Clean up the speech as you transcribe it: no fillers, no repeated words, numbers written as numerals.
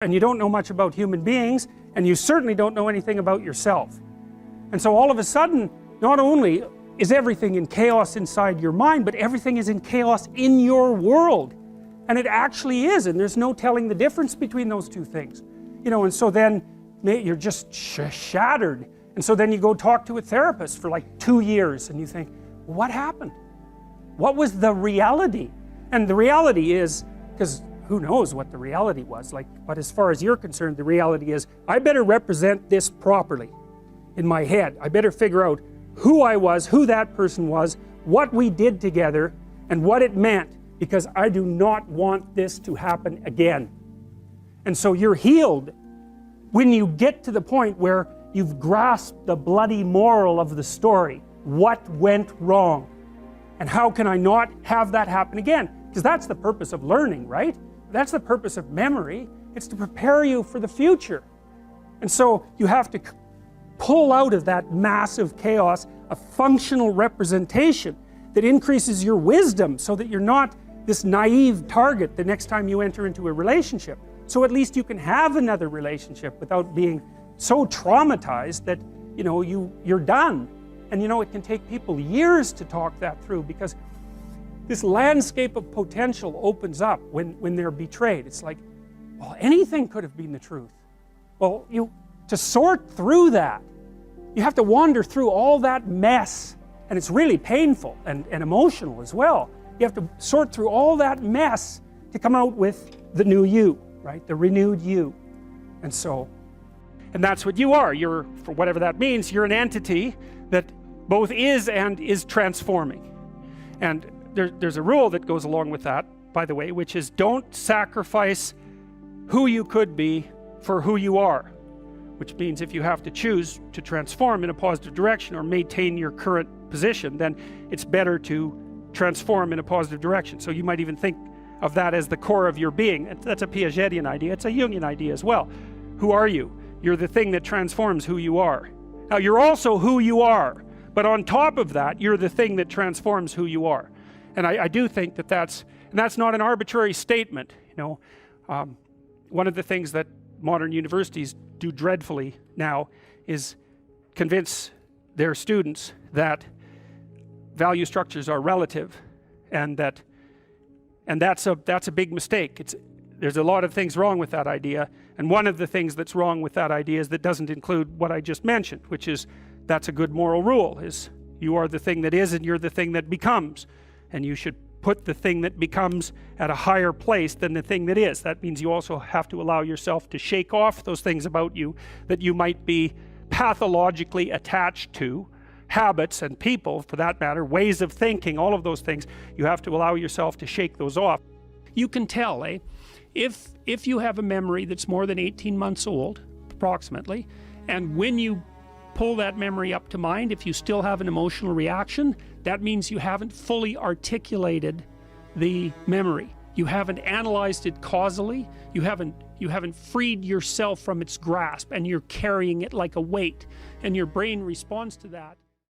and you don't know much about human beings, and you certainly don't know anything about yourself. And so all of a sudden, not only is everything in chaos inside your mind, but everything is in chaos in your world. And it actually is, and there's no telling the difference between those two things. You know, and so then you're just shattered. And so then you go talk to a therapist for like 2 years, and you think, what happened? What was the reality? And the reality is, because who knows what the reality was, like, but as far as you're concerned, the reality is, I better represent this properly in my head. I better figure out who I was, who that person was, what we did together, and what it meant, because I do not want this to happen again. And so you're healed when you get to the point where you've grasped the bloody moral of the story. What went wrong? And how can I not have that happen again? Because that's the purpose of learning, right? That's the purpose of memory. It's to prepare you for the future. And so you have to pull out of that massive chaos a functional representation that increases your wisdom, so that you're not this naive target the next time you enter into a relationship. So at least you can have another relationship without being so traumatized that, you know, you're done. And you know, it can take people years to talk that through, because this landscape of potential opens up when they're betrayed. It's like, well, anything could have been the truth. Well, to sort through that, you have to wander through all that mess, and it's really painful and emotional as well. You have to sort through all that mess to come out with the new you, right? The renewed you. And so, and that's what you are. You're, for whatever that means, you're an entity that both is and is transforming. And there's a rule that goes along with that, by the way, which is don't sacrifice who you could be for who you are. Which means if you have to choose to transform in a positive direction or maintain your current position, then it's better to transform in a positive direction. So you might even think of that as the core of your being. That's a Piagetian idea. It's a Jungian idea as well. Who are you? You're the thing that transforms who you are. Now you're also who you are, but on top of that, you're the thing that transforms who you are. And I do think that that's not an arbitrary statement. You know, one of the things that modern universities do dreadfully now is convince their students that value structures are relative, and that's a big mistake. There's a lot of things wrong with that idea, and one of the things that's wrong with that idea is that doesn't include what I just mentioned, which is that's a good moral rule, is you are the thing that is and you're the thing that becomes, and you should put the thing that becomes at a higher place than the thing that is. That means you also have to allow yourself to shake off those things about you that you might be pathologically attached to, habits and people for that matter, ways of thinking, all of those things. You have to allow yourself to shake those off. You can tell, if you have a memory that's more than 18 months old, approximately, and when you pull that memory up to mind, if you still have an emotional reaction, that means you haven't fully articulated the memory. You haven't analyzed it causally. You haven't freed yourself from its grasp, and you're carrying it like a weight, and your brain responds to that.